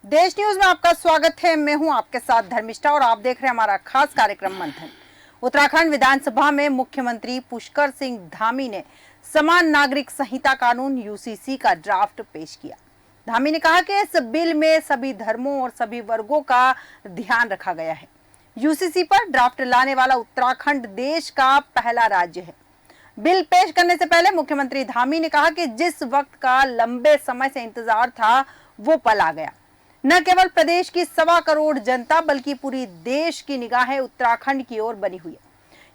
देश न्यूज में आपका स्वागत है। मैं हूं आपके साथ धर्मिष्ठा और आप देख रहे हैं हमारा खास कार्यक्रम मंथन। उत्तराखंड विधानसभा में मुख्यमंत्री पुष्कर सिंह धामी ने समान नागरिक संहिता कानून यूसीसी का ड्राफ्ट पेश किया। धामी ने कहा कि इस बिल में सभी धर्मों और सभी वर्गों का ध्यान रखा गया है। यूसीसी पर ड्राफ्ट लाने वाला उत्तराखंड देश का पहला राज्य है। बिल पेश करने से पहले मुख्यमंत्री धामी ने कहा कि जिस वक्त का लंबे समय से इंतजार था वो पल आ गया। न केवल प्रदेश की 1.25 करोड़ जनता बल्कि पूरी देश की निगाहें उत्तराखंड की ओर बनी हुई है।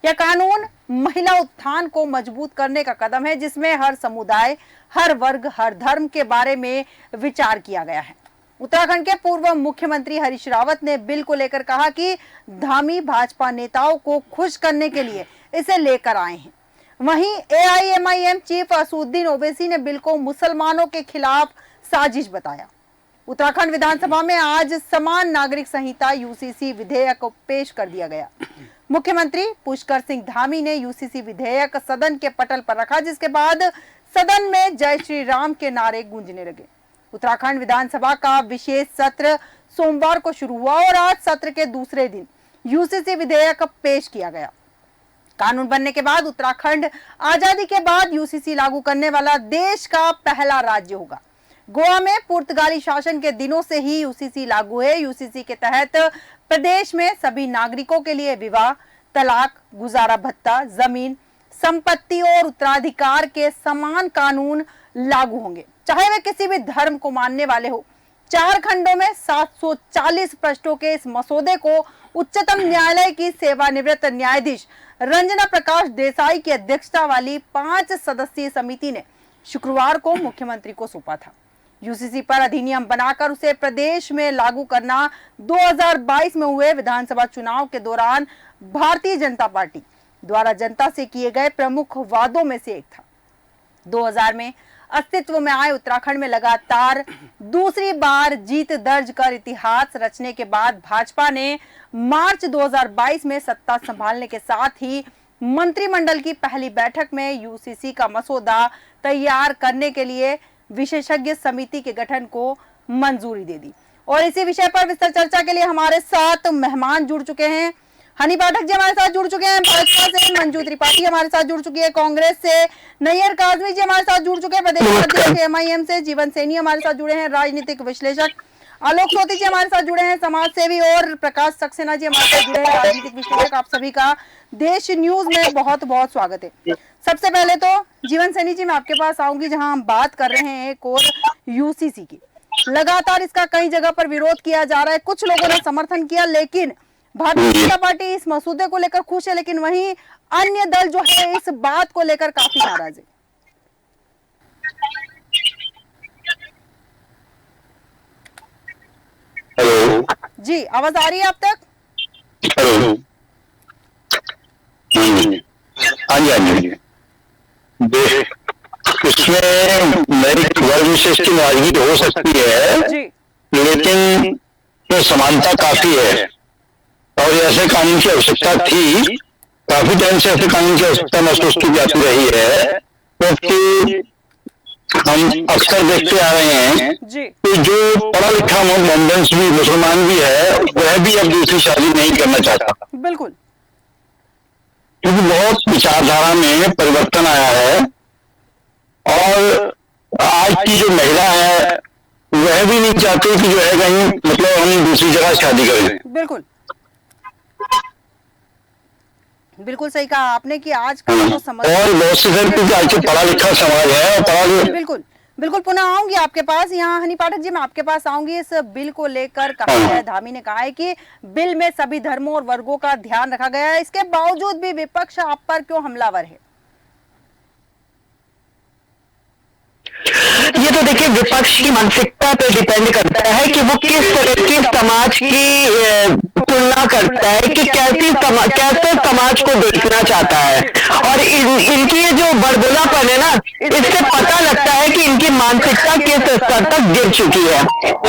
यह कानून महिला उत्थान को मजबूत करने का कदम है, जिसमें हर समुदाय, हर वर्ग, हर धर्म के बारे में विचार किया गया है। उत्तराखंड के पूर्व मुख्यमंत्री हरीश रावत ने बिल को लेकर कहा कि धामी भाजपा नेताओं को खुश करने के लिए इसे लेकर आए हैं। वहीं एआईएमआईएम चीफ असदुद्दीन ओवैसी ने बिल को मुसलमानों के खिलाफ साजिश बताया। उत्तराखंड विधानसभा में आज समान नागरिक संहिता यूसीसी विधेयक पेश कर दिया गया। मुख्यमंत्री पुष्कर सिंह धामी ने यूसीसी विधेयक सदन के पटल पर रखा, जिसके बाद सदन में जय श्री राम के नारे गूंजने लगे। उत्तराखंड विधानसभा का विशेष सत्र सोमवार को शुरू हुआ और आज सत्र के दूसरे दिन यूसीसी विधेयक पेश किया गया। कानून बनने के बाद उत्तराखंड आजादी के बाद यूसीसी लागू करने वाला देश का पहला राज्य होगा। गोवा में पुर्तगाली शासन के दिनों से ही यूसीसी लागू है। यूसीसी के तहत प्रदेश में सभी नागरिकों के लिए विवाह, तलाक, गुजारा भत्ता, जमीन, संपत्ति और उत्तराधिकार के समान कानून लागू होंगे, चाहे वे किसी भी धर्म को मानने वाले हो। 4 खंडों में 740 पृष्ठों के इस मसौदे को उच्चतम न्यायालय की सेवानिवृत्त न्यायाधीश रंजना प्रकाश देसाई की अध्यक्षता वाली 5 सदस्यीय समिति ने शुक्रवार को मुख्यमंत्री को सौंपा था। यूसीसी पर अधिनियम बनाकर उसे प्रदेश में लागू करना 2022 में हुए विधानसभा चुनाव के दौरान भारतीय जनता पार्टी द्वारा जनता से किए गए प्रमुख वादों में से एक था। 2000 में अस्तित्व में आए उत्तराखंड में लगातार दूसरी बार जीत दर्ज कर इतिहास रचने के बाद भाजपा ने मार्च 2022 में सत्ता संभालने के साथ ही मंत्रिमंडल की पहली बैठक में यूसीसी का मसौदा तैयार करने के लिए विशेषज्ञ समिति के गठन को मंजूरी दे दी। और इसी विषय पर विस्तार चर्चा के लिए हमारे साथ मेहमान जुड़ चुके हैं। हनी पाठक जी हमारे साथ जुड़ चुके हैं, भाजपा से मंजू त्रिपाठी हमारे साथ जुड़ चुकी है, कांग्रेस से नैयर काजमी जी हमारे साथ जुड़ चुके हैं, प्रदेश अध्यक्ष एमआईएम से जीवन सैनी हमारे साथ जुड़े हैं, राजनीतिक विश्लेषक आलोक सोती जी हमारे साथ जुड़े हैं, समाज सेवी और प्रकाश सक्सेना जी हमारे साथ जुड़े हैं, राजनीतिक विश्लेषक। आप सभी का देश न्यूज में बहुत बहुत स्वागत है। सबसे पहले तो जीवन सैनी जी मैं आपके पास आऊंगी, जहां हम बात कर रहे हैं एक और यूसीसी की। लगातार इसका कई जगह पर विरोध किया जा रहा है, कुछ लोगों ने समर्थन किया, लेकिन भारतीय जनता पार्टी इस मसौदे को लेकर खुश है, लेकिन वहीं अन्य दल जो है इस बात को लेकर काफी नाराज है। हेलो जी, आवाज आ रही है आप तक? हेलो, हाँ जी हाँ जी। इसमें मेरी वर्ग विशेष की नाराजगी तो हो सकती है जी, लेकिन ये समानता काफी है और ऐसे कानून की आवश्यकता थी। काफी टाइम से ऐसे कानून की आवश्यकता महसूस की जाती रही है, क्योंकि हम अक्सर देखते आ रहे हैं कि जो पढ़ा लिखा मोहम्मदन भी मुसलमान भी है वह भी अब दूसरी शादी नहीं करना चाहता। बिल्कुल, क्योंकि बहुत विचारधारा में परिवर्तन आया है और आज की जो महिला है वह भी नहीं चाहती कि जो है कहीं मतलब हम दूसरी जगह शादी करें। बिल्कुल बिल्कुल सही कहा आपने कि आज का जो समझ और बहुत से आज के पढ़ा लिखा समाज है और बिल्कुल बिल्कुल पुनः आऊंगी आपके पास। यहाँ हनी पाठक जी मैं आपके पास आऊंगी। इस बिल को लेकर कहा गया है, धामी ने कहा है कि बिल में सभी धर्मों और वर्गों का ध्यान रखा गया है, इसके बावजूद भी विपक्ष आप पर क्यों हमलावर है? ये तो देखिए विपक्ष की मानसिकता पे डिपेंड करता है कि वो किस तरह की समाज की तुलना करता है कि कैसे समाज को देखना चाहता है। और इनकी ये जो बड़बोलापन है ना, इससे पता लगता है कि इनकी मानसिकता किस स्तर तक गिर चुकी है।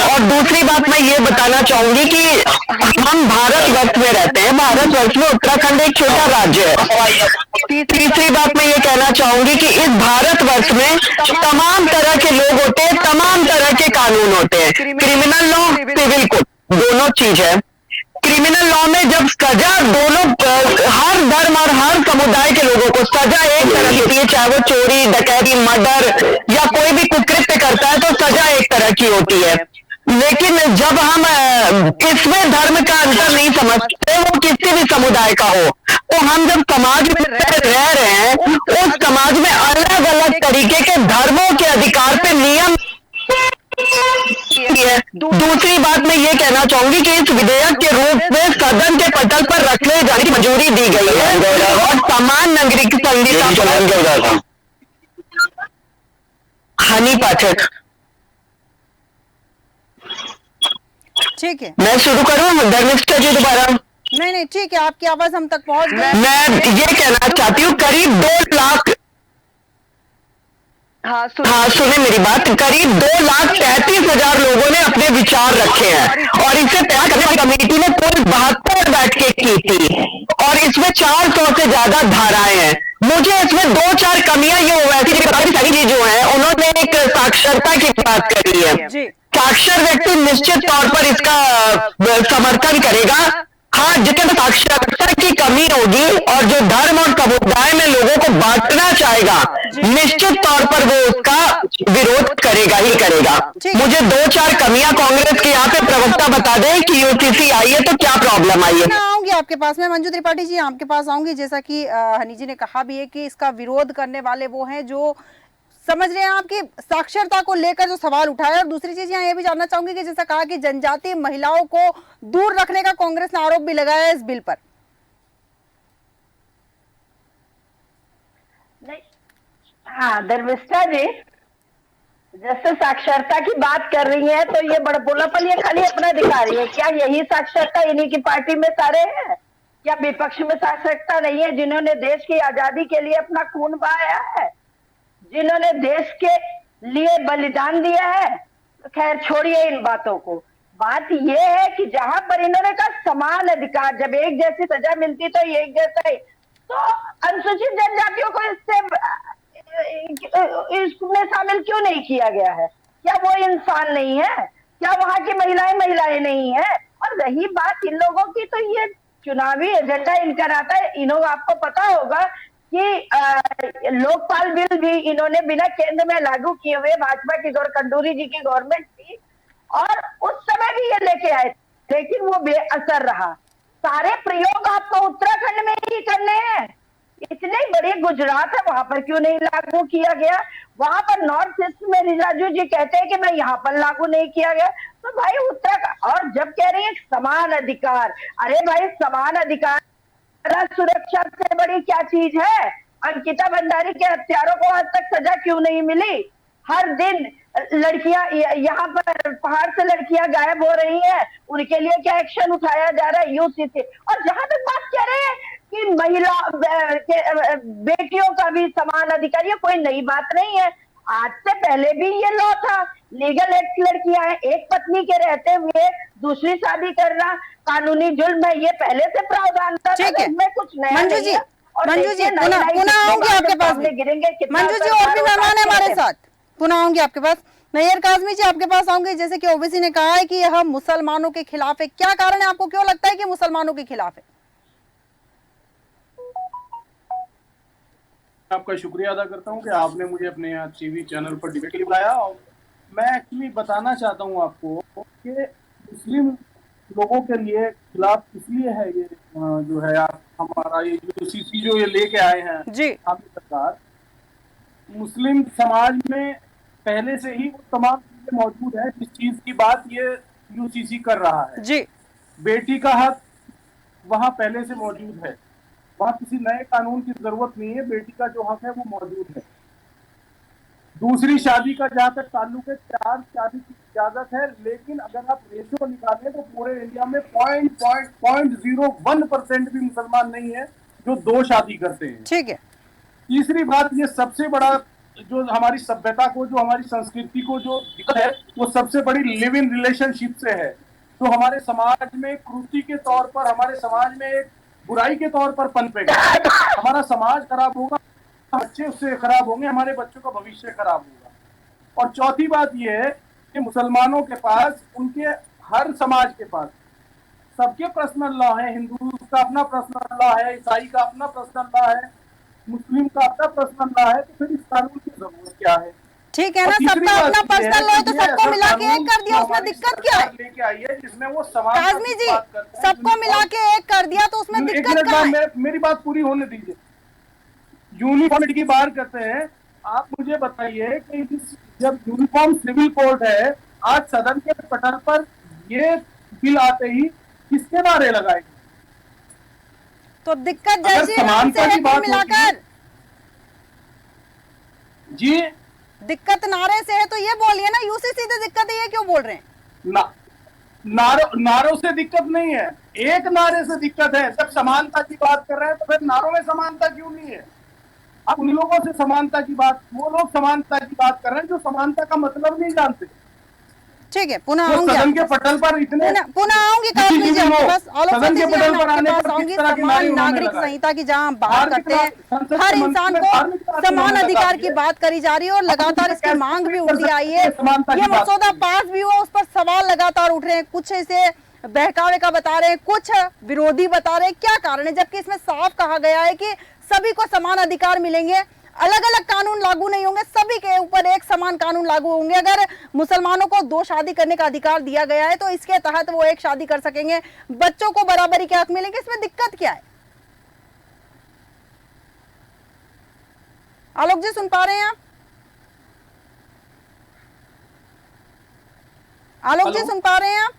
और दूसरी बात मैं ये बताना चाहूंगी कि हम भारतवर्ष में रहते हैं, भारतवर्ष में उत्तराखंड एक छोटा राज्य है। तीसरी बात मैं ये कहना चाहूंगी कि इस भारतवर्ष में तमाम तरह के लोग होते हैं, तमाम तरह के कानून होते हैं। क्रिमिनल लॉ, सिविल कोड, दोनों चीज है। क्रिमिनल लॉ में जब सजा दोनों हर धर्म और हर समुदाय के लोगों को सजा एक तरह की होती है, चाहे वो चोरी, डकैती, मर्डर या कोई भी कुकृत्य करता है तो सजा एक तरह की होती है। लेकिन जब हम इसमें धर्म का अंतर नहीं समझते, वो किसी भी समुदाय का हो, तो हम जब समाज में रह रहे हैं, उस समाज में अलग अलग तरीके के धर्मों के अधिकार पे नियम है। दूसरी बात मैं ये कहना चाहूंगी कि इस विधेयक के रूप में सदन के पटल पर रखने जाने की मंजूरी दी गई है और समान नागरिक संहिता हनी पाठक। ठीक है, मैं शुरू करूं धर्मिष्ठा जी दोबारा? नहीं ठीक है, आपकी आवाज हम तक पहुंच गई। मैं ये कहना चाहती हूँ करीब 2 लाख, हाँ सुने मेरी बात, करीब 2,33,000 लोगों ने अपने विचार रखे हैं और इसे तैयार करने वाली कमेटी ने कुल 72 बैठकें की थी और इसमें 400 से ज्यादा धाराएं हैं। मुझे इसमें 2-4 कमियां ये वैसी सारी जो है, उन्होंने एक साक्षरता की बात करी है। साक्षर व्यक्ति निश्चित तौर पर इसका समर्थन करेगा। हाँ, जितने साक्षरता की कमी होगी और जो धर्म और समुदाय में लोगों को बांटना चाहेगा, निश्चित तौर पर वो उसका विरोध करेगा ही करेगा। मुझे 2-4 कमियां कांग्रेस के यहाँ पे प्रवक्ता बता दें कि यूसीसी आई है तो क्या प्रॉब्लम आई है। मैं आऊंगी आपके पास, मैं मंजू त्रिपाठी जी आपके पास आऊंगी। जैसा कि हनी जी ने कहा भी है कि इसका विरोध करने वाले वो हैं जो समझ रहे हैं आपकी साक्षरता को लेकर जो सवाल उठाया। और दूसरी चीज यहाँ ये भी जानना चाहूंगी कि जैसा कहा कि जनजातीय महिलाओं को दूर रखने का कांग्रेस ने आरोप भी लगाया है इस बिल पर। नहीं, हाँ धर्मिष्ठा जी जैसे साक्षरता की बात कर रही है तो ये बड़बोलापन ये खाली अपना दिखा रही है। क्या यही साक्षरता इन्हीं की पार्टी में सारे हैं? क्या विपक्ष में साक्षरता नहीं है जिन्होंने देश की आजादी के लिए अपना खून बहाया है, जिन्होंने देश के लिए बलिदान दिया है? तो खैर छोड़िए इन बातों को। बात यह है कि जहां पर इन्होंने कहा समान अधिकार, जब एक जैसी सजा मिलती तो एक जैसा ही, तो अनुसूचित जनजातियों को इसमें शामिल क्यों नहीं किया गया है? क्या वो इंसान नहीं है? क्या वहां की महिलाएं नहीं है? और रही बात इन लोगों की, तो ये चुनावी एजेंडा इनका रहता है। इन्होंने, आपको पता होगा कि लोकपाल बिल भी इन्होंने बिना केंद्र में लागू किए हुए, भाजपा की खंडूरी जी की गवर्नमेंट थी और उस समय भी ये लेके आए, लेकिन वो बेअसर रहा। सारे प्रयोग आपको उत्तराखंड में ही करने हैं। इतनी बड़ी गुजरात है, वहां पर क्यों नहीं लागू किया गया? वहां पर नॉर्थ ईस्ट में रिजाजू जी कहते हैं कि मैं यहाँ पर लागू नहीं किया गया। तो भाई उत्तराखंड, और जब कह रही है समान अधिकार, अरे भाई समान अधिकार सुरक्षा से बड़ी क्या चीज है? अंकिता भंडारी के हत्यारों को आज तक सजा क्यों नहीं मिली? हर दिन लड़कियां यहाँ पर पहाड़ से लड़कियां गायब हो रही हैं, उनके लिए क्या एक्शन उठाया जा रहा है? यूसीसी। और जहां तक बात कह रहे हैं कि महिला बेटियों का भी समान अधिकार, ये कोई नई बात नहीं है। आज से पहले भी ये लॉ था, लीगल एक्ट। लड़कियां हैं, एक पत्नी के रहते हुए दूसरी शादी करना कानूनी जुल्म है, ये पहले से प्रावधान था। इसमें कुछ नया मंजू जी, पुनः आऊंगी आपके पास। मंजू जी और भी मेहमान है हमारे साथ, पुनः आऊंगी आपके पास। नैयर काजमी जी आपके पास आऊंगी। जैसे कि ओबीसी ने कहा है कि यह मुसलमानों के खिलाफ है, क्या कारण है? आपको क्यों लगता है कि मुसलमानों के खिलाफ है? आपका शुक्रिया अदा करता हूं कि आपने मुझे अपने यहाँ टीवी चैनल पर डिबेट के लिए बुलाया। और मैं एक्चुअली बताना चाहता हूं आपको कि मुस्लिम लोगों के लिए खिलाफ इसलिए है ये जो है हमारा ये यूसीसी जो ये लेके आए हैं जी सरकार, मुस्लिम समाज में पहले से ही वो तमाम चीजें मौजूद है जिस चीज की बात ये यूसीसी कर रहा है जी। बेटी का हक वहां पहले से मौजूद है, वहां किसी नए कानून की जरूरत नहीं है। बेटी का जो हक है वो मौजूद है। दूसरी शादी का जहां तक ताल्लुक है 4 शादी की इजाजत है, लेकिन अगर आप रेशो निकालें तो पूरे इंडिया में 0.01% भी मुसलमान नहीं है जो 2 शादी करते हैं। ठीक है। तीसरी बात, ये सबसे बड़ा जो हमारी सभ्यता को, जो हमारी संस्कृति को जो दिक्कत है, वो सबसे बड़ी लिव इन रिलेशनशिप से है, जो हमारे समाज में कृति के तौर पर, हमारे समाज में एक बुराई के तौर पर पनपेगा। हमारा समाज खराब होगा, बच्चे उससे खराब होंगे, हमारे बच्चों का भविष्य खराब होगा। और चौथी बात यह है कि मुसलमानों के पास, उनके हर समाज के पास सबके पर्सनल लॉ है। हिंदू का अपना पर्सनल लॉ है, ईसाई का अपना पर्सनल लॉ है, मुस्लिम का अपना पर्सनल लॉ है, तो फिर इस कानून की जरूरत क्या है? ठीक है ना, सबका अपना पर्सनल लॉ है तो सबको मिला के एक कर दिया, उसमें दिक्कत क्या है? लेके आई है जिसमें वो सवाल काज़मी जी, सबको मिला के एक कर दिया तो उसमें दिक्कत क्या है? मेरी बात पूरी होने दीजिए। यूनिफॉर्मिटी की बात करते हैं, आप मुझे बताइए कि जब यूनिफॉर्म सिविल कोड है, आज सदन के पटल पर ये बिल आते ही किसके नारे लगाएंगे? तो दिक्कत जैसी हमसे है कुल मिलाकर जी, दिक्कत नारे से है तो ये बोलिए ना, यूसी सीधे दिक्कत है, ये क्यों बोल रहे हैं? नारों से दिक्कत नहीं है, एक नारे से दिक्कत है। जब समानता की बात कर रहे हैं तो फिर नारों में समानता क्यों नहीं है? आप उन लोगों से समानता की बात, वो लोग समानता की बात कर रहे हैं जो समानता का मतलब नहीं जानते। ठीक है, पुनः तो आऊंगी सदन के पटल पर इतने पुनः आऊंगी काज़मी जी आपके पास, सदन के पटल पर आने पर आऊंगी। किस तरह के समान नारे उन्होंने नागरिक लगाए? संहिता की जहां हम बात करते हैं, संसद हर के इंसान मंच में को धार्मिक बात समान उन्होंने अधिकार लगा की दी। बात करी जा रही है और लगातार इसकी कैसे मांग भी कर उठती सकते आई हैं है। समानता की ये बात? मसौदा पास भी हुआ, उस पर सवाल लगातार उठ रहे हैं, कुछ इसे बहकावे का बता रहे हैं, कुछ विरोधी बता रहे हैं। क्या कारण है, जबकि इसमें साफ कहा गया है कि सभी को समान अधिकार मिलेंगे, अलग अलग कानून लागू नहीं होंगे, सभी के ऊपर एक समान कानून लागू होंगे। अगर मुसलमानों को 2 शादी करने का अधिकार दिया गया है तो इसके तहत वो 1 शादी कर सकेंगे, बच्चों को बराबरी के हक मिलेंगे, इसमें दिक्कत क्या है? आलोक जी, सुन पा रहे हैं आप? आलोक जी, सुन पा रहे हैं आप?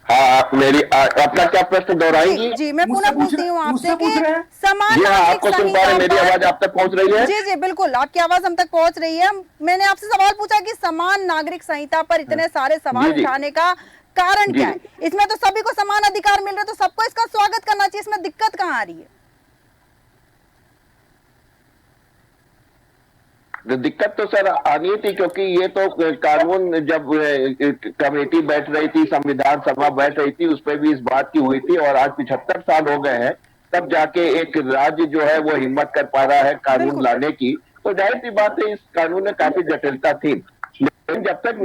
हाँ, आप मेरी अपना क्या प्रश्न दोहराएंगी? जी, मैं पुनः पूछती हूँ आपसे कि समान जी हाँ, नागरिक आपको सुन पा रहे, मेरी संहिता आवाज आप तक पहुंच रही है? जी बिल्कुल, आपकी आवाज हम तक पहुंच रही है। मैंने आपसे सवाल पूछा कि समान नागरिक संहिता पर इतने सारे सवाल जी। उठाने का कारण जी। क्या है? इसमें तो सभी को समान अधिकार मिल रहे, तो सबको इसका स्वागत करना चाहिए, इसमें दिक्कत कहाँ आ रही है? दिक्कत तो सर आनी थी, क्योंकि ये तो कानून जब कमेटी बैठ रही थी, संविधान सभा बैठ रही थी, उस पर भी इस बात की हुई थी, और आज 75 साल हो गए हैं, तब जाके एक राज्य जो है वो हिम्मत कर पा रहा है कानून लाने की। तो जाहिर सी बात है, इस कानून में काफी जटिलता थी। लेकिन जब तक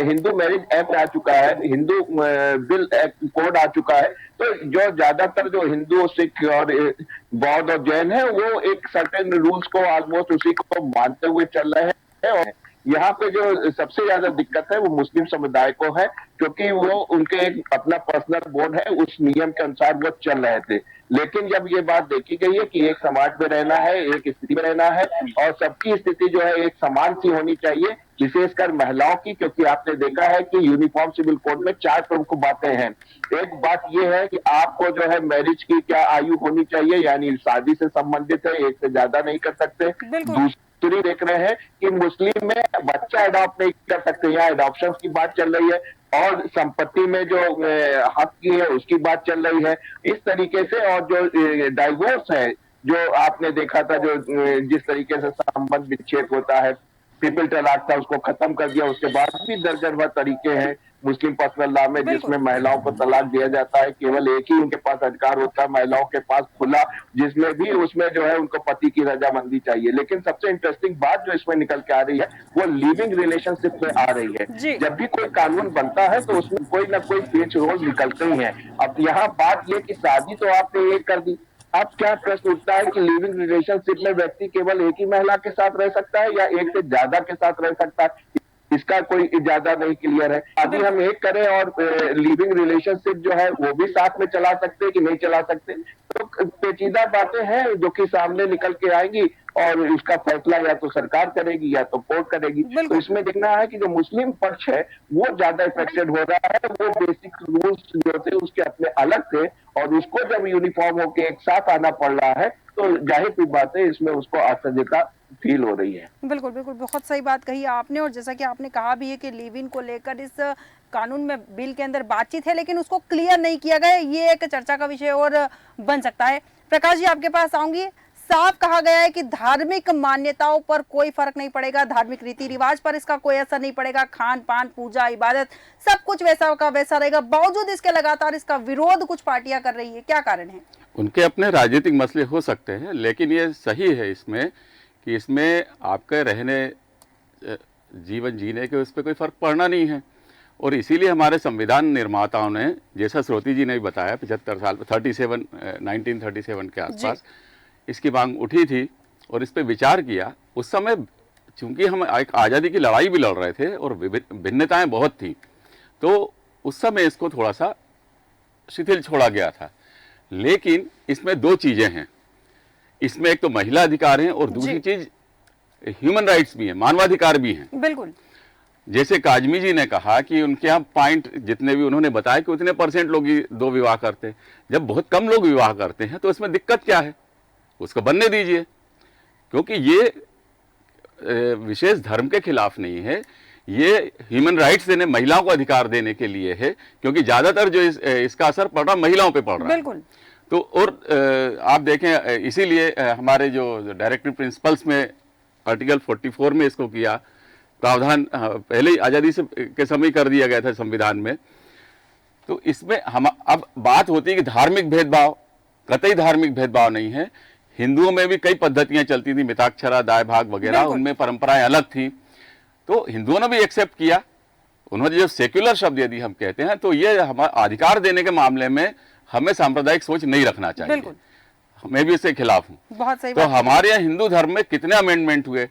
हिंदू मैरिज एक्ट आ चुका है, हिंदू बिल एक्ट कोड आ चुका है, तो जो ज्यादातर जो हिंदू, सिख और बौद्ध और जैन है, वो एक सर्टेन रूल्स को ऑलमोस्ट उसी को मानते हुए चल रहे हैं। और यहाँ पे जो सबसे ज्यादा दिक्कत है वो मुस्लिम समुदाय को है, क्योंकि वो उनके एक अपना पर्सनल बोर्ड है, उस नियम के अनुसार वो चल रहे थे। लेकिन जब ये बात देखी गई है कि एक समाज में रहना है, एक स्थिति में रहना है, और सबकी स्थिति जो है एक समान सी होनी चाहिए, विशेषकर महिलाओं की, क्योंकि आपने देखा है कि यूनिफॉर्म सिविल कोड में 4 प्रमुख बातें हैं। एक बात यह है कि आपको जो है मैरिज की क्या आयु होनी चाहिए, यानी शादी से संबंधित है, एक से ज्यादा नहीं कर सकते। दूसरी देख रहे हैं कि मुस्लिम में बच्चा अडॉप्ट नहीं कर सकते, यहाँ अडॉप्शन की बात चल रही है, और संपत्ति में जो हक की है उसकी बात चल रही है, इस तरीके से। और जो डाइवोर्स है, जो आपने देखा था, जो जिस तरीके से संबंध विच्छेद होता है, ट्रिपल तलाक था, उसको खत्म कर दिया। उसके बाद भी दर्जन भर तरीके हैं मुस्लिम पर्सनल लॉ में जिसमें महिलाओं को तलाक दिया जाता है। केवल एक ही उनके पास अधिकार होता है महिलाओं के पास, खुला, जिसमें भी उसमें जो है उनको पति की रजामंदी चाहिए। लेकिन सबसे इंटरेस्टिंग बात जो इसमें निकल के आ रही है वो लिविंग रिलेशनशिप में आ रही है। जब भी कोई कानून बनता है तो उसमें कोई ना कोई पेच रोल निकलते ही है। अब यहाँ बात यह कि शादी तो आपने एक कर दी, अब क्या प्रश्न उठता है कि लिविंग रिलेशनशिप में व्यक्ति केवल एक ही महिला के साथ रह सकता है या एक से ज्यादा के साथ रह सकता है, इसका कोई ज्यादा नहीं क्लियर है। अभी हम एक करें और लिविंग रिलेशनशिप जो है वो भी साथ में चला सकते हैं कि नहीं चला सकते, तो पेचीदा बातें हैं जो कि सामने निकल के आएंगी, और उसका फैसला या तो सरकार करेगी या तो कोर्ट करेगी। तो इसमें देखना है कि जो मुस्लिम पक्ष है वो ज्यादा इफेक्टेड हो रहा है। वो बेसिक रूल्स जो थे उसके अपने अलग थे, और उसको जब यूनिफॉर्म होकर एक साथ आना पड़ रहा है तो जाहिर सी बात है इसमें उसको असहजता फील हो रही है। बिल्कुल बिल्कुल, बहुत सही बात कही आपने। और जैसा कि आपने कहा भी है कि लिव इन को लेकर इस कानून में, बिल के अंदर बातचीत है, लेकिन उसको क्लियर नहीं किया गया। ये एक चर्चा का विषय और बन सकता है। प्रकाश जी, आपके पास आऊंगी। साफ कहा गया है कि धार्मिक मान्यताओं पर कोई फर्क नहीं पड़ेगा, धार्मिक रीति रिवाज पर इसका कोई असर नहीं पड़ेगा, खान पान, पूजा, इबादत सब कुछ वैसा का वैसा रहेगा। बावजूद इसके लगातार इसका विरोध कुछ पार्टियां कर रही है, क्या कारण है? उनके अपने राजनीतिक मसले हो सकते हैं, लेकिन ये सही है इसमें कि इसमें आपके रहने, जीवन जीने के उस पर कोई फर्क पड़ना नहीं है। और इसीलिए हमारे संविधान निर्माताओं ने, जैसा श्रोती जी ने भी बताया, 75 साल 1937 के आसपास इसकी मांग उठी थी और इस पर विचार किया। उस समय चूंकि हम एक आज़ादी की लड़ाई भी लड़ रहे थे और भिन्नताएं बहुत थी, तो उस समय इसको थोड़ा सा शिथिल छोड़ा गया था। लेकिन इसमें दो चीजें हैं, इसमें एक तो महिला अधिकार है और दूसरी चीज ह्यूमन राइट्स भी है, मानवाधिकार भी हैं। बिल्कुल। जैसे काजमी जी ने कहा कि उनके यहाँ पॉइंट जितने भी उन्होंने बताया कि उतने % लोग ही दो विवाह करते हैं। जब बहुत कम लोग विवाह करते हैं तो इसमें दिक्कत क्या है, उसको बनने दीजिए, क्योंकि ये विशेष धर्म के खिलाफ नहीं है, ये ह्यूमन राइट्स देने, महिलाओं को अधिकार देने के लिए है, क्योंकि ज्यादातर जो इसका असर पड़ रहा महिलाओं पे पड़ रहा है। बिल्कुल। तो और आप देखें, इसीलिए हमारे जो डायरेक्टिव प्रिंसिपल्स में आर्टिकल 44 में इसको किया प्रावधान, पहले ही आज़ादी से के समय कर दिया गया था संविधान में। तो इसमें हम अब बात होती है कि धार्मिक भेदभाव, कतई धार्मिक भेदभाव नहीं है। हिंदुओं में भी कई पद्धतियां चलती थी, मिताक्षरा, दाय भाग वगैरह, उनमें परंपराएं अलग थी, तो हिंदुओं ने भी एक्सेप्ट किया। उन्होंने जो सेक्युलर शब्द यदि हम कहते हैं, तो ये हमारा अधिकार देने के मामले में हमें सांप्रदायिक सोच नहीं रखना चाहिए। मैं भी इसके खिलाफ हूँ। बहुत सही तो बात। हमारे यहाँ हिंदू धर्म में कितने अमेंडमेंट हुए,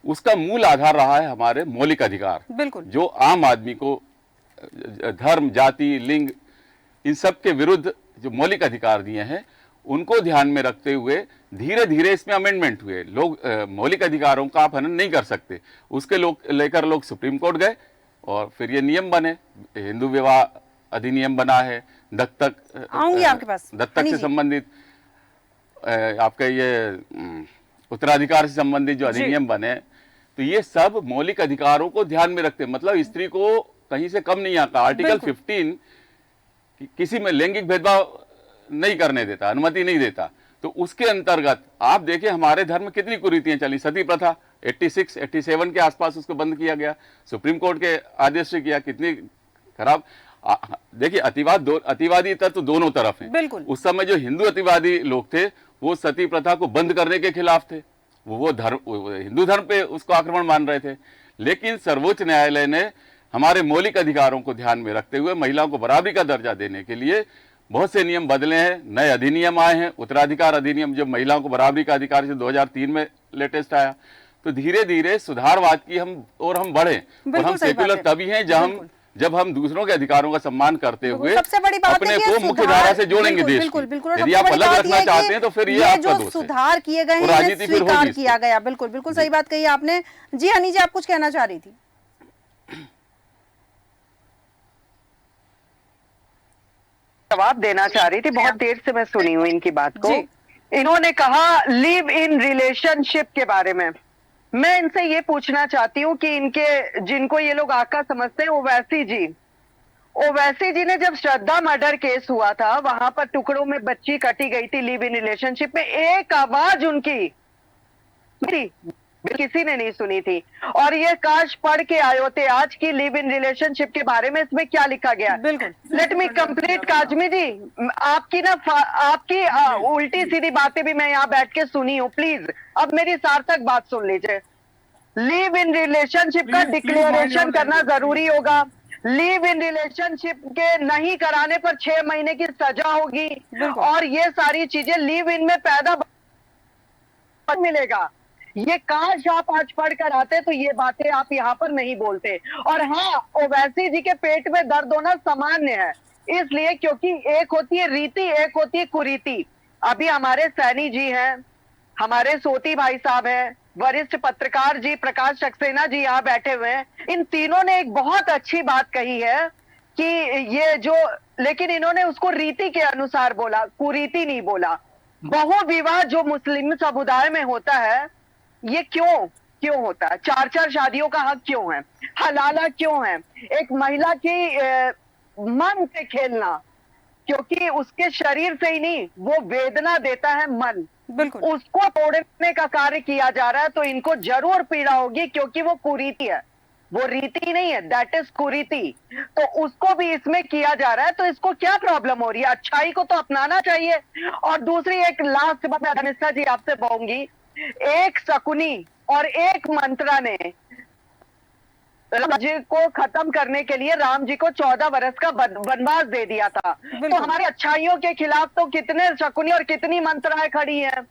उसका मूल आधार रहा है हमारे मौलिक अधिकार। बिल्कुल। जो आम आदमी को धर्म, जाति, लिंग, इन सब के विरुद्ध जो मौलिक अधिकार दिए हैं, उनको ध्यान में रखते हुए धीरे धीरे इसमें अमेंडमेंट हुए। लोग मौलिक अधिकारों का आप हनन नहीं कर सकते, उसके लेकर लोग सुप्रीम कोर्ट गए और फिर ये नियम बने। हिंदू विवाह अधिनियम बना है, दत्तक, आऊंगी आपके पास, दत्तक से संबंधित आपका ये उत्तराधिकार से संबंधित जो अधिनियम बने, तो ये सब मौलिक अधिकारों को ध्यान में रखते हैं। मतलब स्त्री को कहीं से कम नहीं आता। आर्टिकल 15 किसी में लैंगिक भेदभाव नहीं करने देता, अनुमति नहीं देता। तो उसके अंतर्गत आप देखिए हमारे धर्म में कितनी कुरीतियां चली। सती प्रथा 86, 87 के आसपास उसको बंद किया गया, सुप्रीम कोर्ट के आदेश से किया। कितनी खराब। देखिए अतिवादी तत्व दोनों तरफ हैं। बिल्कुल। उस समय जो हिंदू अतिवादी लोग थे वो सती प्रथा को बंद करने के खिलाफ थे, वो हिंदू धर्म पे उसको आक्रमण मान रहे थे। लेकिन सर्वोच्च न्यायालय ने हमारे मौलिक अधिकारों को ध्यान में रखते हुए महिलाओं को बराबरी का दर्जा देने के लिए बहुत से नियम बदले हैं, नए अधिनियम आए हैं। उत्तराधिकार अधिनियम जो महिलाओं को बराबरी का अधिकार से 2003 में लेटेस्ट आया। तो धीरे धीरे सुधारवाद की हम बढ़े। और हम सेक्युलर तभी हैं जब हम दूसरों के अधिकारों का सम्मान करते हुए सबसे बड़ी बात अपने को मुख्य धारा से जोड़ेंगे देश। यदि आप अलग रखना चाहते हैं तो फिर ये आपका दोष है। सुधार किए गए हैं, राजनीति फिर स्वीकार किया गया। बिल्कुल बिल्कुल सही बात कही आपने। जी हनी जी, आप कुछ कहना चाह रही थी? जवाब देना चाह रही थी, बहुत देर से मैं सुनी हूँ इनकी बात को। इन्होंने कहा लिव इन रिलेशनशिप के बारे में। मैं इनसे ये पूछना चाहती हूँ कि इनके, जिनको ये लोग आका समझते हैं, ओवैसी जी ने जब श्रद्धा मर्डर केस हुआ था, वहां पर टुकड़ों में बच्ची कटी गई थी लिव इन रिलेशनशिप में, एक आवाज उनकी किसी ने नहीं सुनी थी। और ये काश पढ़ के आए होते आज की लिव इन रिलेशनशिप के बारे में, इसमें क्या लिखा गया। बिल्कुल। लेट मी कंप्लीट काजमी जी, आपकी उल्टी सीधी बातें भी मैं यहाँ बैठ के सुनी हूँ। प्लीज अब मेरी सार्थक बात सुन लीजिए। लिव इन रिलेशनशिप का डिक्लेरेशन करना जरूरी होगा। लिव इन रिलेशनशिप के नहीं कराने पर 6 महीने की सजा होगी। और ये सारी चीजें लिव इन में पैदा मिलेगा। ये काश आप आज पढ़ कर आते तो ये बातें आप यहाँ पर नहीं बोलते। और हाँ, ओवैसी जी के पेट में दर्द होना सामान्य है, इसलिए क्योंकि एक होती है रीति, एक होती है कुरीति। अभी हमारे सैनी जी हैं, हमारे सोती भाई साहब हैं, वरिष्ठ पत्रकार जी प्रकाश सक्सेना जी यहाँ बैठे हुए हैं। इन तीनों ने एक बहुत अच्छी बात कही है कि ये जो, लेकिन इन्होंने उसको रीति के अनुसार बोला, कुरीति नहीं बोला। बहुविवाह जो मुस्लिम समुदाय में होता है, ये क्यों होता है? 4-4 शादियों का हक क्यों है? हलाला क्यों है? एक महिला की मन से खेलना, क्योंकि उसके शरीर से ही नहीं, वो वेदना देता है मन, बिल्कुल उसको तोड़ने का कार्य किया जा रहा है। तो इनको जरूर पीड़ा होगी, क्योंकि वो कुरीति है, वो रीति नहीं है, दैट इज कुरीति। तो उसको भी इसमें किया जा रहा है, तो इसको क्या प्रॉब्लम हो रही है? अच्छाई को तो अपनाना चाहिए। और दूसरी एक लास्ट बात मैं धर्मिष्ठा जी आपसे कहूंगी, एक शकुनी और एक मंत्रा ने राम जी को खत्म करने के लिए राम जी को 14 वर्ष का वनवास दे दिया था। तो हमारी अच्छाइयों के खिलाफ तो कितने शकुनी और कितनी मंत्राएं खड़ी हैं,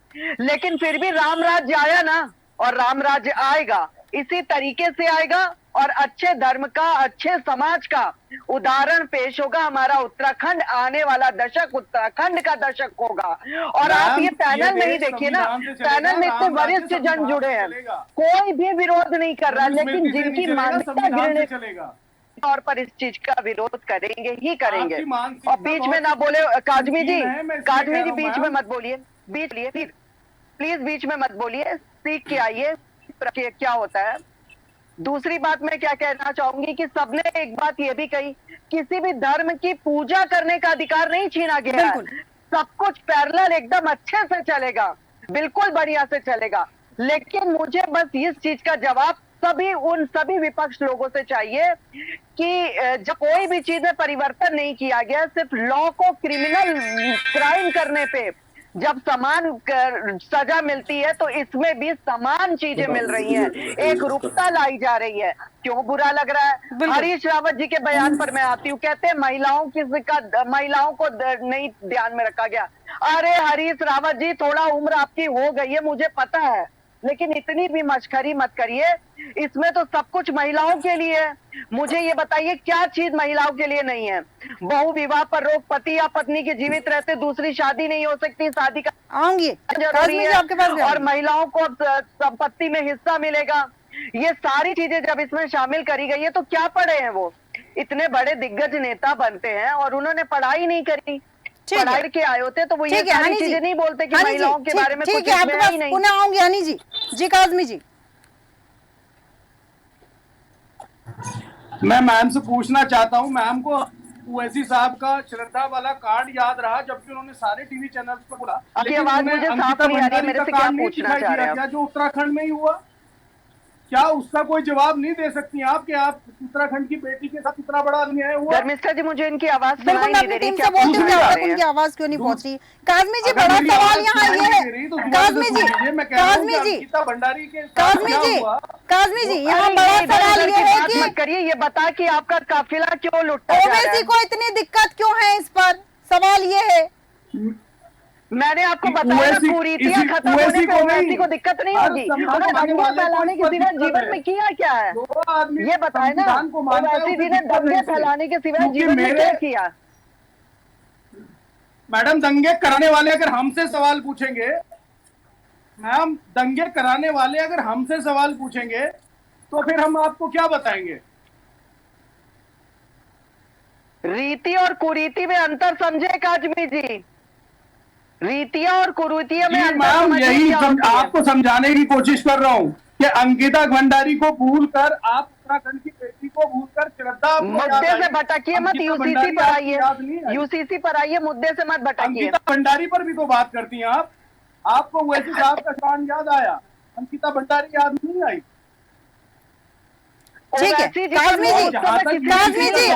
लेकिन फिर भी राम राज्य आया ना, और राम राज्य आएगा, इसी तरीके से आएगा। और अच्छे धर्म का, अच्छे समाज का उदाहरण पेश होगा। हमारा उत्तराखंड आने वाला दशक उत्तराखंड का दशक होगा। और आप ये पैनल नहीं देखिए ना, पैनल में इतने वरिष्ठ जन जुड़े हैं, कोई भी विरोध नहीं कर रहा, लेकिन जिनकी मानसिकता घृणित तौर पर इस चीज का विरोध करेंगे ही करेंगे। और बीच में ना बोले काजमी जी बीच में मत बोलिए, प्लीज बीच में मत बोलिए, सीख के आइए क्या होता है। दूसरी बात मैं क्या कहना चाहूंगी कि सबने एक बात ये भी कही, किसी भी धर्म की पूजा करने का अधिकार नहीं छीना गया है। सब कुछ पैरेलल एकदम अच्छे से चलेगा, बिल्कुल बढ़िया से चलेगा। लेकिन मुझे बस इस चीज का जवाब उन सभी विपक्ष लोगों से चाहिए कि जब कोई भी चीज में परिवर्तन नहीं किया गया, सिर्फ लॉ को क्रिमिनल क्राइम करने पे जब समान सजा मिलती है, तो इसमें भी समान चीजें मिल रही हैं, एक रूपता लाई जा रही है। क्यों बुरा लग रहा है? हरीश रावत जी के बयान पर मैं आती हूँ, कहते हैं महिलाओं को नहीं ध्यान में रखा गया। अरे हरीश रावत जी, थोड़ा उम्र आपकी हो गई है, मुझे पता है, लेकिन इतनी भी मशखरी मत करिए। इसमें तो सब कुछ महिलाओं के लिए है। मुझे ये बताइए क्या चीज महिलाओं के लिए नहीं है? बहु विवाह पर रोक, पति या पत्नी के जीवित रहते दूसरी शादी नहीं हो सकती, शादी का आऊंगी जरूरी है, आपके पास और महिलाओं को संपत्ति में हिस्सा मिलेगा। ये सारी चीजें जब इसमें शामिल करी गई है, तो क्या पढ़े हैं वो? इतने बड़े दिग्गज नेता बनते हैं और उन्होंने पढ़ाई नहीं करी, पढ़ाई के आए होते, तो वो ये सारी चीजें नहीं बोलते कि महिलाओं के बारे में कुछ ही नहीं। पुनः आऊंगी हनी जी काजमी जी। मैं मैम से पूछना चाहता हूँ, मैम को ओवैसी साहब का श्रद्धा वाला कार्ड याद रहा, जबकि उन्होंने सारे टीवी चैनल्स पर बोला, लेकिन आवाज मुझे साफ नहीं आ रही है, मेरे से क्या पूछना चाह रहे हैं? जो उत्तराखंड में ही हुआ, क्या उसका कोई जवाब नहीं दे सकती आप कि आप उत्तराखंड की बेटी के साथ इतना बड़ा अन्याय हुआ? धर्मिष्ठा जी, मुझे इनकी आवाज बिल्कुल मैं अपनी टीम से बोलती हूँ, जब तक उनकी आवाज क्यों नहीं पहुंच रही? काजमी जी, बड़ा सवाल यहाँ ये है, काजमी जी यहाँ बड़ा सवाल ये है कि मत करिए, ये बता कि आपका काफिला क्यों लुटता जा रहा है? ओवैसी को इतनी दिक्कत क्यों है? इस पर सवाल ये है। मैंने आपको बताया, कुरीतियां खत्म होने पे ओवैसी को दिक्कत नहीं होगी। उन्होंने दंगे फैलाने के सिवा जीवन में किया क्या है? ये बताए ना, ओवैसी जी ने दंगे फैलाने के सिवा जीवन में क्या किया? मैडम, दंगे कराने वाले अगर हमसे सवाल पूछेंगे, मैम दंगे कराने वाले अगर हमसे सवाल पूछेंगे, तो फिर हम आपको क्या बताएंगे? रीति और कुरीति में अंतर समझे काजमी जी, रीतियां और कुरीतियां में मैम यही आपको समझाने की कोशिश कर रहा हूँ कि अंकिता भंडारी को भूलकर आप उत्तराखंड की बेटी को भूलकर श्रद्धा मुद्दे से भटकिए मत, यूसीसी पर आइए, यूसीसी पर आइए, मुद्दे से मत भटकिए। अंकिता भंडारी पर भी तो बात करती हैं आप, आपको वैसे साहब का कांड याद आया, अंकिता भंडारी याद नहीं आई? ठीक है काजमी जी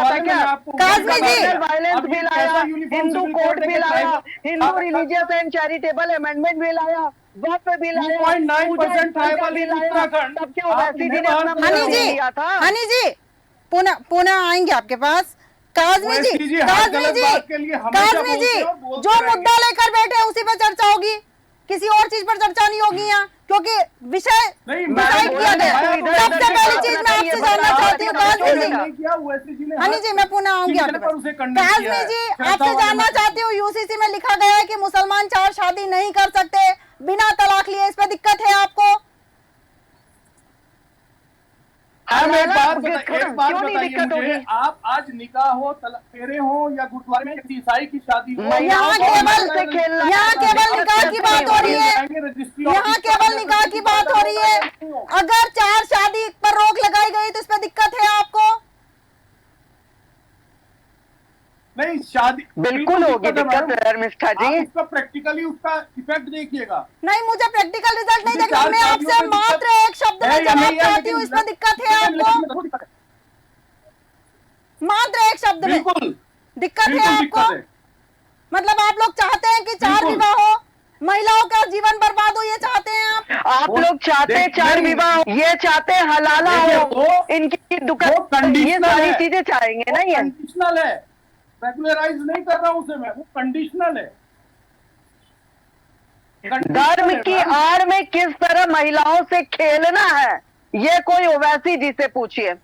वायलेंस बिल आया, हिंदू कोड बिल आया, Hindu religious and charitable amendment bill आया, वक्फ बिल आया, 2.9% ट्राइबल इन उत्तराखंड। तब क्यों ओवैसी जी ने अपना दिया था? हनी जी पुनः आएंगे आपके पास। काजमी जी जो मुद्दा लेकर बैठे उसी पर चर्चा होगी, किसी और चीज पर चर्चा नहीं होगी यहाँ, क्योंकि विषय डिसाइड किया गया। सबसे पहली चीज मैं आपसे जानना चाहती हूँ काजमी जी, हनी जी मैं पुनः आऊंगी आपके पास। काजमी जी आपसे जानना चाहती हूँ, यूसीसी में लिखा गया है कि मुसलमान 4 शादी नहीं कर सकते बिना तलाक लिए, इस पर दिक्कत है आपको? हम एक बात क्यों नहीं बताइए दिक्कत मुझे, होगी? आप आज निकाह हो, फेरे हो या गुरुद्वारे में किसी ईसाई की शादी हो, यहाँ केवल निकाह की बात हो रही है, यहाँ केवल निकाह की बात हो रही है। अगर 4 शादी पर रोक लगाई गई तो इसमें दिक्कत है आपको? नहीं, शादी बिल्कुल होगी दिक्कत धर्मिष्ठा जी। आप उसका प्रैक्टिकली उसका इफेक्ट देखिएगा। नहीं, मुझे प्रैक्टिकल रिजल्ट नहीं मुझे देखना, चार मैं शादियों आपसे में मात्र दिक्कत एक शब्द है में या जवाब नहीं है, चाहती हूँ, लेकिन इसमें दिक्कत है आपको? मात्र एक शब्द में बिल्कुल दिक्कत है बिल्कुल आपको? दिक्कत है। मतलब आप लोग चाहते हैं कि 4 बिल्कुल। विवाह हो, महिलाओं का जीवन बर्बाद हो, ये चाहते हैं आप? लोग चाहते हैं 4 विवाह, ये चाहते हैं हलाला हो, इनकी दुकान, ये कंडीशनल सारी है। चीजें चाहेंगे ना ये। कंडीशनल है, रेगुलराइज नहीं कर रहा हूं उसे मैं, वो कंडीशनल है। धर्म की आड़ में किस तरह महिलाओं से खेलना है, ये कोई ओवैसी जी से पूछिए।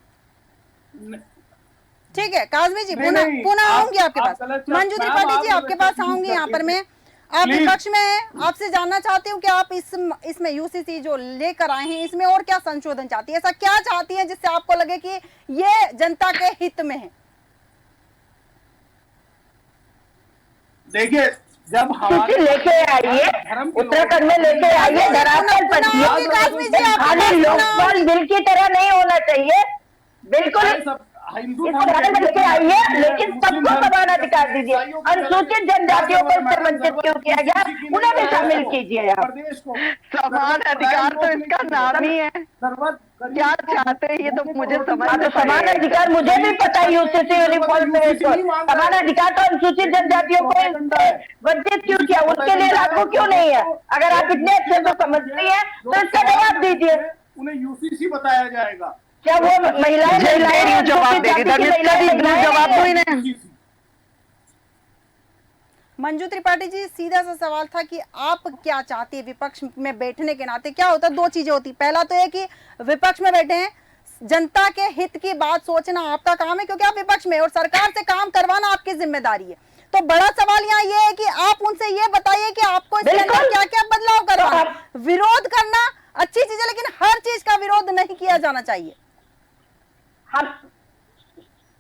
ठीक है काजमी जी, नहीं, पुनः नहीं, पुनः आप- आऊंगी आपके आप पास। गलत चल- मंजू मैम, त्रिपाठी आप जी गलत आपके पास चीज आऊंगी यहाँ पर करती मैं। हैं। आप Please। विपक्ष में हैं, आपसे जानना चाहती हूँ कि आप इसमें यूसीसी जो लेकर आए हैं इसमें और क्या संशोधन चाहती है, ऐसा क्या चाहती है जिससे आपको लगे कि ये जनता के हित में है? देखिए, जब हमारे लेके आइए, धर्म के उत्तराखंड लोग- में लेके आइए, धरातल पर पुनः आऊंगी काजमी जी आपके खाली पास, पुनः लोकपाल आऊंगी। बिल की तरह नहीं होना चाहिए, बिल्कुल सब हिंदू इसको धर्म में लेके आइए, लेकिन सबको समान अधिकार दीजिए। अनुसूचित जनजातियों को इससे वंचित क्यों किया गया, उन्हें भी शामिल कीजिए आप। प्रदेश को समान अधिकार तो इसका नाम ही है, क्या चाहते हैं ये तो मुझे समझ हाँ, में तो समान पड़ेगा। अधिकार मुझे भी पता है यूसीसी यूनिफॉर्म पे इसको। समान अधिकार तो अनुसूचित जनजातियों को इससे वंचित क्यों किया, उनके लिए लागू क्यों नहीं है? अगर आप इतने अच्छे से समझती हैं तो इसका जवाब दीजिए। उन्हें यूसीसी बताया जाएगा। क्या वो महिलाएं जवाब देगी धर्मिष्ठा जी, जवाब दो इन्हें। मंजू त्रिपाठी जी, सीधा सा सवाल था कि आप क्या चाहती है विपक्ष में बैठने के नाते? क्या होता है, 2 चीजें होती, पहला तो ये कि विपक्ष में बैठे हैं, जनता के हित की बात सोचना आपका काम है क्योंकि आप विपक्ष में और सरकार से काम करवाना आपकी जिम्मेदारी है। तो बड़ा सवाल यहाँ ये है कि आप उनसे ये बताइए कि आपको इसके अंदर क्या क्या बदलाव करवाना। विरोध करना अच्छी चीज है, लेकिन हर चीज का विरोध नहीं किया जाना चाहिए। हम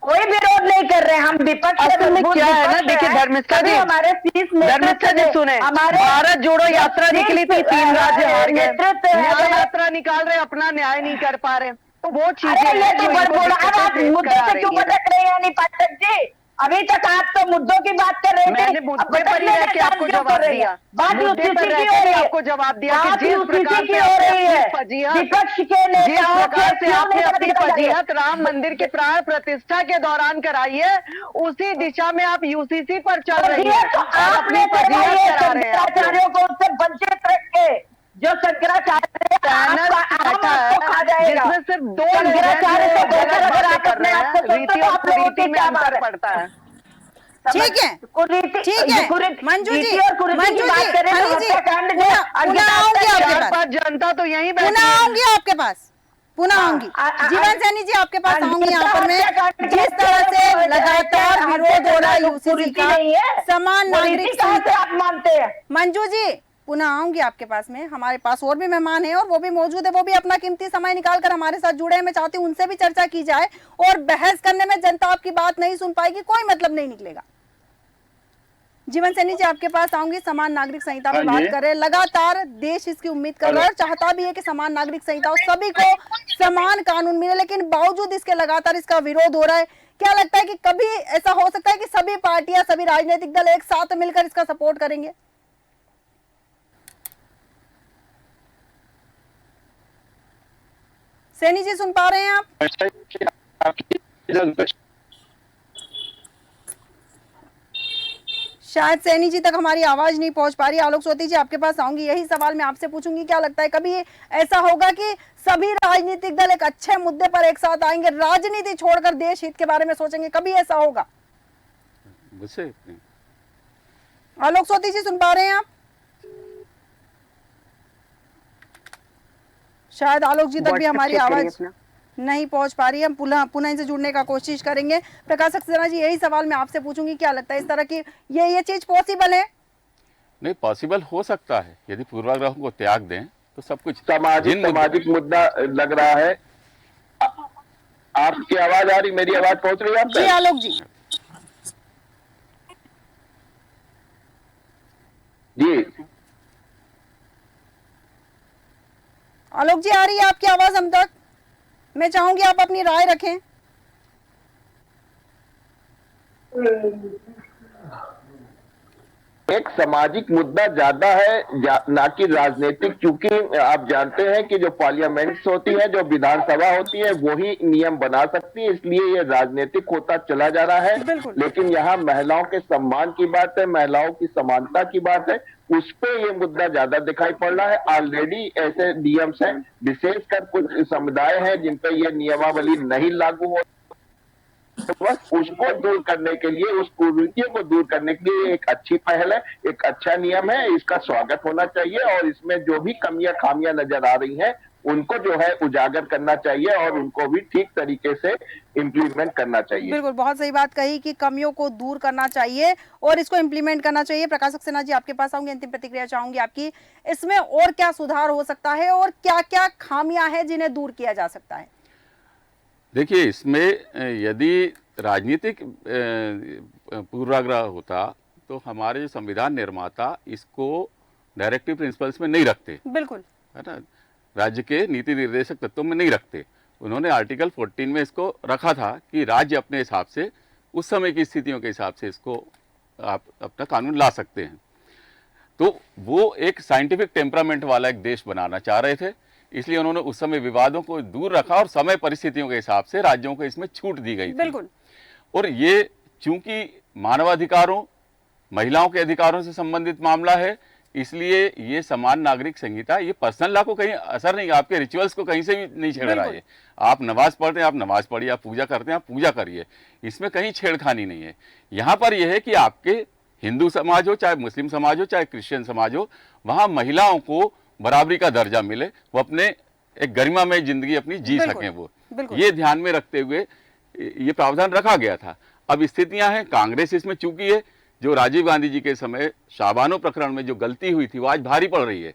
कोई विरोध नहीं कर रहे हैं, हम विपक्ष से असल में मजबूत क्या है ना, विपक्ष देखिए है। धर्मिष्ठा जी, तभी हमारे शीर्ष धर्मिष्ठा जी सुने, हमारे भारत जोड़ो यात्रा निकली थी, 3 राज्य हार गए, नेतृत्व है। न्याय यात्रा निकाल रहे, अपना न्याय नहीं कर पा रहे, तो वो चीजें अरे ये हैं तो जो इनको बड़बोड़ा, अब आप दिक्कतें मुद्दे करा से क्यों रही हैं। भटक रहे हैं यानी पाठक जी? अभी तक आप तो मुद्दों की बात कर रहे थे, मैंने अब मुद्दे पर ही भटकने रह का के काम आपको क्यों जवाब कर रही दिया, है? बात मुद्दे यूसीसी पर की रह हो के रही है, आपको जवाब दिया कि बात जिस यूसीसी प्रकार की से हो आपने रही अपनी है। फजीहत, विपक्ष के जिस नेताओं प्रकार से क्यों आपने नहीं अपनी बदल रहे? फजीहत राम मंदिर की प्राण प्रतिष्ठा के दौरान कराई है, उसी दिशा में आप यूसीसी पर चल रही है तो और अपनी आपने फजीहत करा रहे हैं आप लोग। शंकराचार्यों को उससे वंचित रख के जो शंकराचार्य चैनल बैठा खा है जाएगा, जिसमें सिर्फ 2 लोग हैं शंकराचार्य जो से बेहतर गलत अगर बातें आप कर अपने रहे आप को हैं, सोचते रीति तो और आप लोगों कुरीति की में क्या बात अंतर है? पड़ता है। ठीक है, कुरीति, ठीक है मंजू जी, रीति और कुरीति मंजू की बात जी, करें तो हनी जी, हत्याकांड जो पुनः आऊंगी आपके पास, 4-5 जनता तो यहीं बैठी पुनः है। आऊंगी आपके पास, पुनः आऊंगी। जीवन सैनी जी आपके पास आऊंगी यहाँ पर मैं। जिस तरह से लगातार विरोध हो रहा है यूसीसी का, समान नागरिक संहिता, आप मानते हैं? मंजू जी पुनः आऊंगी आपके पास में। हमारे पास और भी मेहमान हैं और वो भी मौजूद है, वो भी अपना कीमती समय निकाल कर हमारे साथ जुड़े हैं। मैं चाहती हूँ उनसे भी चर्चा की जाए और बहस करने में जनता आपकी बात नहीं सुन पाएगी, कोई मतलब नहीं निकलेगा। जीवन सैनी जी आपके पास आऊंगी। समान नागरिक संहिता में बात कर रहे हैं, लगातार देश इसकी उम्मीद कर रहा है और चाहता भी है कि समान नागरिक संहिता और सभी को समान कानून मिले, लेकिन बावजूद इसके लगातार इसका विरोध हो रहा है। क्या लगता है कि कभी ऐसा हो सकता है कि सभी पार्टियां, सभी राजनीतिक दल एक साथ मिलकर इसका सपोर्ट करेंगे? सैनी जी सुन पा रहे हैं आप? शायद सैनी जी तक हमारी आवाज नहीं पहुंच पा रही। आलोक सोती जी आपके पास आऊंगी, यही सवाल मैं आपसे पूछूंगी। क्या लगता है कभी ऐसा होगा कि सभी राजनीतिक दल एक अच्छे मुद्दे पर एक साथ आएंगे, राजनीति छोड़कर देश हित के बारे में सोचेंगे? कभी ऐसा होगा? मुझसे आलोक सोती जी सुन पा रहे हैं आप? शायद आलोक जी तक भी हमारी आवाज नहीं पहुंच पा रही है। हम पुनः इनसे जुड़ने का कोशिश करेंगे। प्रकाश सक्सेना जी, यही सवाल मैं आपसे पूछूंगी, क्या लगता है इस तरह की ये चीज पॉसिबल है? नहीं, पॉसिबल हो सकता है यदि पूर्वाग्रहों को त्याग दें तो सब कुछ। सामाजिक मुद्दा लग रहा है। आपकी आवाज आ रही, मेरी आवाज पहुंच रही है आप जी तक? आलोक जी। जी आलोक जी, आ रही है आपकी आवाज हम तक? मैं चाहूंगी आप अपनी राय रखें। एक सामाजिक मुद्दा ज्यादा है ना कि राजनीतिक, क्योंकि आप जानते हैं कि जो पार्लियामेंट्स होती है, जो विधानसभा होती है, वही नियम बना सकती है, इसलिए ये राजनीतिक होता चला जा रहा है। बिल्कुल। लेकिन यहाँ महिलाओं के सम्मान की बात है, महिलाओं की समानता की बात है, उस पे ये मुद्दा ज्यादा दिखाई पड़ रहा है। ऑलरेडी ऐसे नियम्स हैं, विशेषकर कुछ समुदाय हैं जिन पे ये नियमावली नहीं लागू हो, तो बस उसको दूर करने के लिए, उस कुरीतियों को दूर करने के लिए एक अच्छी पहल है, एक अच्छा नियम है, इसका स्वागत होना चाहिए। और इसमें जो भी कमियां खामियां नजर आ रही हैं उनको जो है उजागर करना चाहिए और उनको भी ठीक तरीके से इम्प्लीमेंट करना चाहिए। बिल्कुल, बहुत सही बात कही कि कमियों को दूर करना चाहिए और इसको इम्प्लीमेंट करना चाहिए। प्रकाश सक्सेना जी, आपके पास आऊंगी, अंतिम प्रतिक्रिया चाहूंगी आपकी। इसमें और क्या सुधार हो सकता है और क्या क्या खामियां हैं जिन्हें दूर किया जा सकता है? देखिए, इसमें यदि राजनीतिक पूर्वाग्रह होता तो हमारे जो संविधान निर्माता इसको डायरेक्टिव प्रिंसिपल्स में नहीं रखते, बिल्कुल, है ना, राज्य के नीति निर्देशक तत्वों में नहीं रखते। उन्होंने आर्टिकल 14 में इसको रखा था कि राज्य अपने हिसाब से, उस समय की स्थितियों के हिसाब से इसको आप अपना कानून ला सकते हैं। तो वो एक साइंटिफिक टेम्परामेंट वाला एक देश बनाना चाह रहे थे, इसलिए उन्होंने उस समय विवादों को दूर रखा और समय परिस्थितियों के हिसाब से राज्यों को इसमें छूट दी गई थी। बिल्कुल। और ये चूंकि मानवाधिकारों, महिलाओं के अधिकारों से संबंधित मामला है, इसलिए ये समान नागरिक संहिता, ये पर्सनल लॉ को कहीं असर नहीं, आपके रिचुअल्स को कहीं से भी नहीं छेड़ रहा है। आप नमाज पढ़ते हैं, आप नमाज पढ़िए, आप पूजा करते हैं, आप पूजा करिए, इसमें कहीं छेड़खानी नहीं है। यहाँ पर यह है कि आपके हिंदू समाज हो, चाहे मुस्लिम समाज हो, चाहे क्रिश्चियन समाज हो, वहाँ महिलाओं को बराबरी का दर्जा मिले, वो अपने एक गरिमामय जिंदगी अपनी जी सकें। वो ये ध्यान में रखते हुए ये प्रावधान रखा गया था। अब स्थितियां हैं, कांग्रेस इसमें चूकी है, जो राजीव गांधी जी के समय शाबानो प्रकरण में जो गलती हुई थी वो आज भारी पड़ रही है।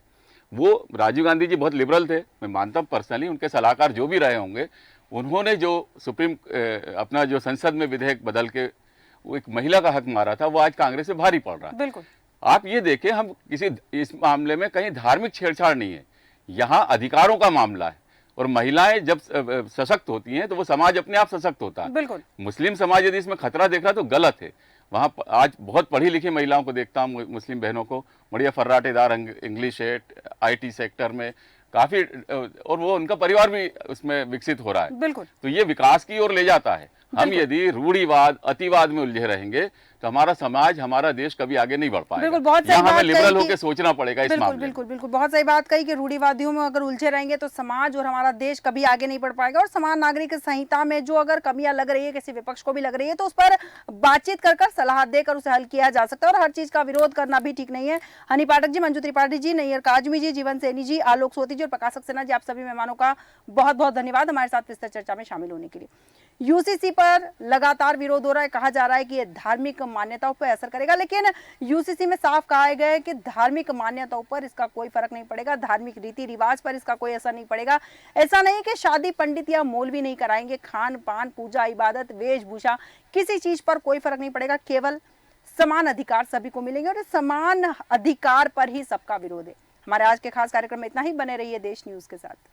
वो राजीव गांधी जी बहुत लिबरल थे, मैं मानता हूँ पर्सनली, उनके सलाहकार जो भी रहे होंगे, उन्होंने जो अपना जो संसद में विधेयक बदल के वो एक महिला का हक मारा था, वो आज कांग्रेस से भारी पड़ रहा है। बिल्कुल। आप ये देखें, हम किसी इस मामले में कहीं धार्मिक छेड़छाड़ नहीं है, यहाँ अधिकारों का मामला है। और महिलाएं जब सशक्त होती हैं तो वो समाज अपने आप सशक्त होता है। बिल्कुल। मुस्लिम समाज यदि इसमें खतरा देख रहा तो गलत है। वहाँ आज बहुत पढ़ी लिखी महिलाओं को देखता हूँ, मुस्लिम बहनों को, बढ़िया फर्राटेदार इंग्लिश है, IT सेक्टर में काफ़ी, और वो उनका परिवार भी उसमें विकसित हो रहा है। बिल्कुल। तो ये विकास की ओर ले जाता है। हम यदि रूढ़िवाद, अतिवाद में उलझे रहेंगे तो हमारा समाज, हमारा देश कभी आगे नहीं बढ़ पाएगा। बिल्कुल, बहुत सही यहाँ बात हमें लिबरल कही होकर सोचना पड़ेगा इस मामले में। बिल्कुल बिल्कुल, बहुत सही बात कही कि रूढ़िवादियों में अगर उलझे रहेंगे तो समाज और हमारा देश कभी आगे नहीं बढ़ पाएगा। और समान नागरिक संहिता में जो अगर कमियां लग रही है, किसी विपक्ष को भी लग रही है, तो उस पर बातचीत कर सलाह देकर उसे हल किया जा सकता है। और हर चीज का विरोध करना भी ठीक नहीं है। हनी पाठक जी, मंजू त्रिपाठी जी, नैयर काजमी जी, जीवन सैनी जी, आलोक सोती जी और प्रकाश सक्सेना जी, आप सभी मेहमानों का बहुत बहुत धन्यवाद हमारे साथ विस्तृत चर्चा में शामिल होने के लिए। यूसीसी पर लगातार विरोध हो रहा है, कहा जा रहा है कि ये धार्मिक मान्यताओं पर असर करेगा, लेकिन यूसीसी में साफ कहा गया है कि धार्मिक मान्यताओं पर इसका कोई फर्क नहीं पड़ेगा, धार्मिक रीति रिवाज पर इसका कोई असर नहीं पड़ेगा। ऐसा नहीं कि शादी पंडित या मौलवी नहीं कराएंगे, खान पान, पूजा, इबादत, वेशभूषा, किसी चीज पर कोई फर्क नहीं पड़ेगा, केवल समान अधिकार सभी को मिलेंगे और समान अधिकार पर ही सबका विरोध है। हमारे आज के खास कार्यक्रम में इतना ही। बने रहिए देश न्यूज के साथ।